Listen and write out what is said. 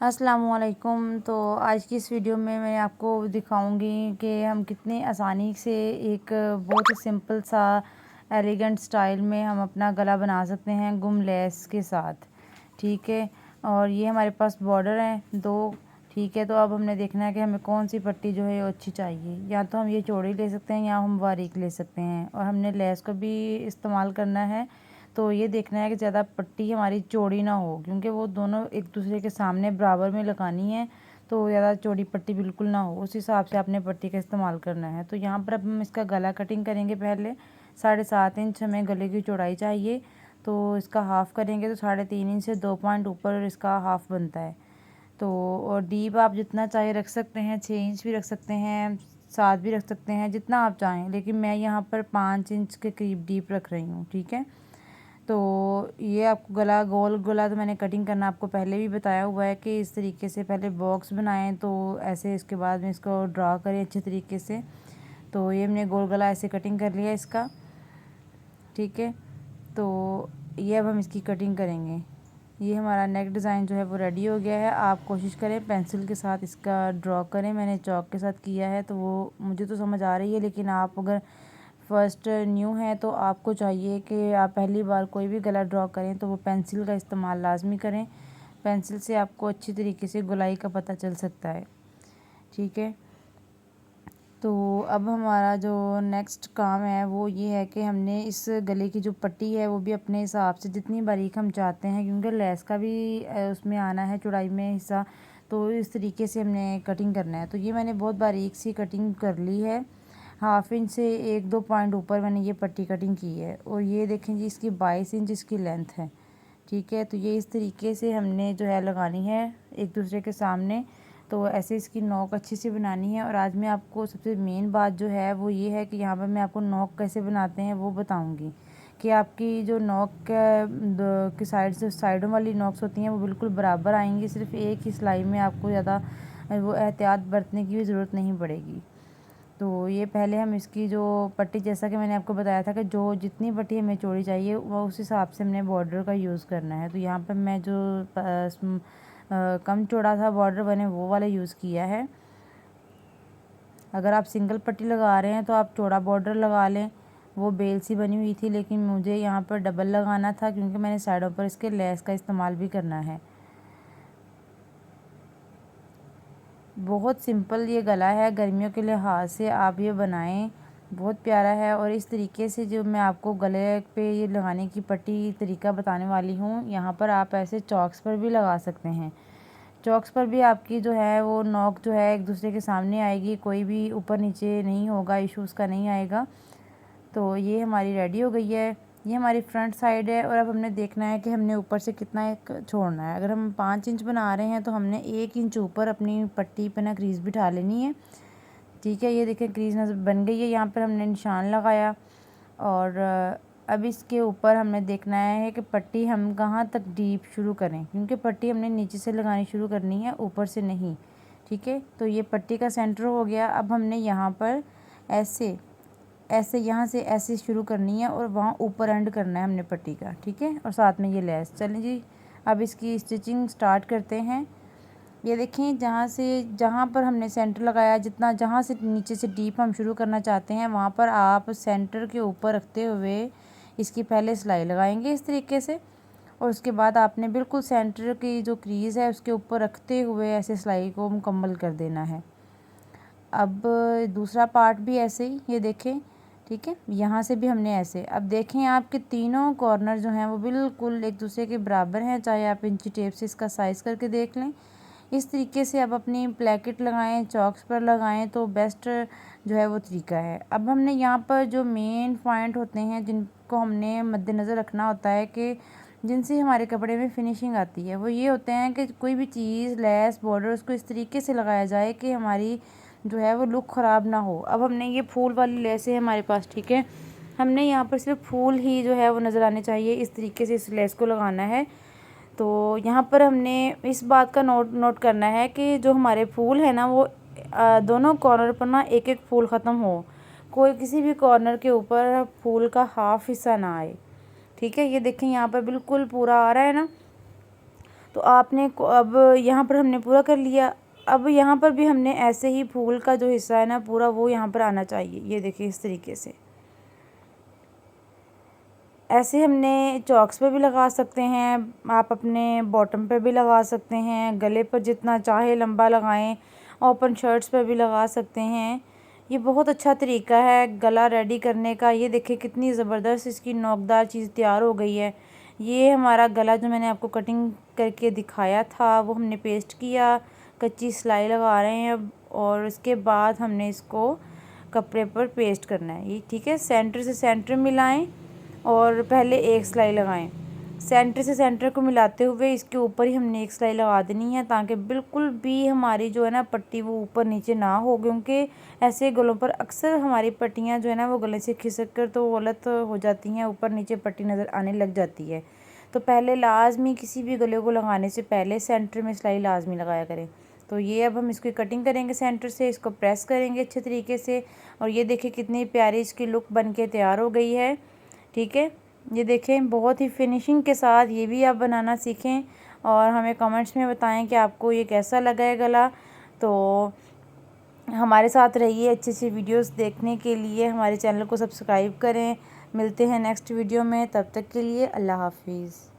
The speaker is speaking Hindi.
अस्सलामुअलैकुम। तो आज की इस वीडियो में मैं आपको दिखाऊंगी कि हम कितनी आसानी से एक बहुत ही सिंपल सा एलिगेंट स्टाइल में हम अपना गला बना सकते हैं गुम लेस के साथ। ठीक है, और ये हमारे पास बॉर्डर हैं दो। ठीक है, तो अब हमने देखना है कि हमें कौन सी पट्टी जो है वो अच्छी चाहिए। या तो हम ये चौड़ी ले सकते हैं या हम बारीक ले सकते हैं, और हमने लेस को भी इस्तेमाल करना है। तो ये देखना है कि ज़्यादा पट्टी हमारी चौड़ी ना हो, क्योंकि वो दोनों एक दूसरे के सामने बराबर में लगानी है। तो ज़्यादा चौड़ी पट्टी बिल्कुल ना हो, उस हिसाब से आपने पट्टी का इस्तेमाल करना है। तो यहाँ पर अब हम इसका गला कटिंग करेंगे। पहले 7.5 इंच हमें गले की चौड़ाई चाहिए, तो इसका हाफ़ करेंगे तो 3.5 इंच से 2 पॉइंट ऊपर इसका हाफ़ बनता है। तो और डीप आप जितना चाहे रख सकते हैं, 6 इंच भी रख सकते हैं, 7 भी रख सकते हैं, जितना आप चाहें। लेकिन मैं यहाँ पर 5 इंच के करीब डीप रख रही हूँ। ठीक है, तो ये आपको गला गोल गला तो मैंने कटिंग करना आपको पहले भी बताया हुआ है कि इस तरीके से पहले बॉक्स बनाएं, तो ऐसे इसके बाद में इसको ड्रा करें अच्छे तरीके से। तो ये हमने गोल गला ऐसे कटिंग कर लिया इसका। ठीक है, तो ये अब हम इसकी कटिंग करेंगे। ये हमारा नेक डिज़ाइन जो है वो रेडी हो गया है। आप कोशिश करें पेंसिल के साथ इसका ड्रॉ करें। मैंने चॉक के साथ किया है, तो वो मुझे तो समझ आ रही है, लेकिन आप अगर फर्स्ट न्यू है तो आपको चाहिए कि आप पहली बार कोई भी गला ड्रॉ करें तो वो पेंसिल का इस्तेमाल लाजमी करें। पेंसिल से आपको अच्छी तरीके से गोलाई का पता चल सकता है। ठीक है, तो अब हमारा जो नेक्स्ट काम है वो ये है कि हमने इस गले की जो पट्टी है वो भी अपने हिसाब से जितनी बारीक हम चाहते हैं, क्योंकि लेस का भी उसमें आना है चौड़ाई में हिस्सा, तो इस तरीके से हमने कटिंग करना है। तो ये मैंने बहुत बारीक सी कटिंग कर ली है। 1/2 इंच से 1-2 पॉइंट ऊपर मैंने ये पट्टी कटिंग की है। और ये देखें जी, इसकी 22 इंच इसकी लेंथ है। ठीक है, तो ये इस तरीके से हमने जो है लगानी है एक दूसरे के सामने। तो ऐसे इसकी नोक अच्छी सी बनानी है। और आज मैं आपको सबसे मेन बात जो है वो ये है कि यहाँ पर मैं आपको नोक कैसे बनाते हैं वो बताऊँगी। कि आपकी जो नोक की साइड से साइडों वाली नोक्स होती हैं वो बिल्कुल बराबर आएंगी। सिर्फ एक ही सिलाई में आपको ज़्यादा वो एहतियात बरतने की भी ज़रूरत नहीं पड़ेगी। तो ये पहले हम इसकी जो पट्टी, जैसा कि मैंने आपको बताया था कि जो जितनी पट्टी हमें चौड़ी चाहिए वो उस हिसाब से हमने बॉर्डर का यूज़ करना है। तो यहाँ पर मैं जो कम चौड़ा था बॉर्डर बने वो वाला यूज़ किया है। अगर आप सिंगल पट्टी लगा रहे हैं तो आप चौड़ा बॉर्डर लगा लें। वो बेल सी बनी हुई थी, लेकिन मुझे यहाँ पर डबल लगाना था क्योंकि मैंने साइडों पर इसके लेस का इस्तेमाल भी करना है। बहुत सिंपल ये गला है, गर्मियों के लिहाज से आप ये बनाएं, बहुत प्यारा है। और इस तरीके से जो मैं आपको गले पे ये लगाने की पट्टी तरीका बताने वाली हूँ, यहाँ पर आप ऐसे चॉक्स पर भी लगा सकते हैं। चॉक्स पर भी आपकी जो है वो नोक जो है एक दूसरे के सामने आएगी, कोई भी ऊपर नीचे नहीं होगा, इशू उसका नहीं आएगा। तो ये हमारी रेडी हो गई है। ये हमारी फ्रंट साइड है। और अब हमने देखना है कि हमने ऊपर से कितना एक छोड़ना है। अगर हम 5 इंच बना रहे हैं तो हमने 1 इंच ऊपर अपनी पट्टी पर ना क्रीज बिठा लेनी है। ठीक है, ये देखें क्रीज नजर बन गई है। यहाँ पर हमने निशान लगाया। और अब इसके ऊपर हमने देखना है कि पट्टी हम कहाँ तक डीप शुरू करें, क्योंकि पट्टी हमने नीचे से लगानी शुरू करनी है, ऊपर से नहीं। ठीक है, तो ये पट्टी का सेंटर हो गया। अब हमने यहाँ पर ऐसे ऐसे यहाँ से ऐसे शुरू करनी है और वहाँ ऊपर एंड करना है हमने पट्टी का। ठीक है, और साथ में ये लेस। चलें जी, अब इसकी स्टिचिंग स्टार्ट करते हैं। ये देखें, जहाँ पर हमने सेंटर लगाया, जितना जहाँ से नीचे से डीप हम शुरू करना चाहते हैं वहाँ पर आप सेंटर के ऊपर रखते हुए इसकी पहले सिलाई लगाएंगे इस तरीके से। और उसके बाद आपने बिल्कुल सेंटर की जो क्रीज़ है उसके ऊपर रखते हुए ऐसे सिलाई को मुकम्मल कर देना है। अब दूसरा पार्ट भी ऐसे ही, ये देखें। ठीक है, यहाँ से भी हमने ऐसे। अब देखें आपके तीनों कॉर्नर जो हैं वो बिल्कुल एक दूसरे के बराबर हैं, चाहे आप इंची टेप से इसका साइज़ करके देख लें। इस तरीके से अब अपनी प्लेकेट लगाएं, चॉक्स पर लगाएं, तो बेस्ट जो है वो तरीका है। अब हमने यहाँ पर जो मेन पॉइंट होते हैं जिनको हमने मद्देनज़र रखना होता है कि जिनसे हमारे कपड़े में फिनिशिंग आती है, वो ये होते हैं कि कोई भी चीज़, लेस, बॉर्डर, उसको इस तरीके से लगाया जाए कि हमारी जो है वो लुक ख़राब ना हो। अब हमने ये फूल वाली लेस है हमारे पास। ठीक है, हमने यहाँ पर सिर्फ फूल ही जो है वो नज़र आने चाहिए, इस तरीके से इस लेस को लगाना है। तो यहाँ पर हमने इस बात का नोट करना है कि जो हमारे फूल है ना वो दोनों कॉर्नर पर ना एक एक फूल ख़त्म हो, कोई किसी भी कॉर्नर के ऊपर फूल का हाफ हिस्सा ना आए। ठीक है, ये देखें यहाँ पर बिल्कुल पूरा आ रहा है ना। तो आपने अब यहाँ पर हमने पूरा कर लिया। अब यहाँ पर भी हमने ऐसे ही फूल का जो हिस्सा है ना पूरा वो यहाँ पर आना चाहिए। ये देखिए इस तरीके से ऐसे हमने चॉक्स पे भी लगा सकते हैं, आप अपने बॉटम पे भी लगा सकते हैं, गले पर जितना चाहे लंबा लगाएं, ओपन शर्ट्स पे भी लगा सकते हैं। ये बहुत अच्छा तरीका है गला रेडी करने का। ये देखिए कितनी ज़बरदस्त इसकी नोकदार चीज़ तैयार हो गई है। ये हमारा गला जो मैंने आपको कटिंग करके दिखाया था वो हमने पेस्ट किया, कच्ची सिलाई लगा रहे हैं अब, और उसके बाद हमने इसको कपड़े पर पेस्ट करना है। ये ठीक है, सेंटर से सेंटर मिलाएं और पहले एक सिलाई लगाएं। सेंटर से सेंटर को मिलाते हुए इसके ऊपर ही हमने एक सिलाई लगा देनी है ताकि बिल्कुल भी हमारी जो है ना पट्टी वो ऊपर नीचे ना हो, क्योंकि ऐसे गलों पर अक्सर हमारी पट्टियाँ जो है ना वो गले से खिसक कर तो गलत हो जाती हैं, ऊपर नीचे पट्टी नज़र आने लग जाती है। तो पहले लाजमी किसी भी गले को लगाने से पहले सेंटर में सिलाई लाजमी लगाया करें। तो ये अब हम इसकी कटिंग करेंगे सेंटर से, इसको प्रेस करेंगे अच्छे तरीके से, और ये देखिए कितनी प्यारी इसकी लुक बन के तैयार हो गई है। ठीक है, ये देखें बहुत ही फिनिशिंग के साथ ये भी आप बनाना सीखें और हमें कमेंट्स में बताएं कि आपको ये कैसा लगा है गला। तो हमारे साथ रहिए, अच्छी अच्छी वीडियोस देखने के लिए हमारे चैनल को सब्सक्राइब करें। मिलते हैं नेक्स्ट वीडियो में, तब तक के लिए अल्लाह हाफिज़।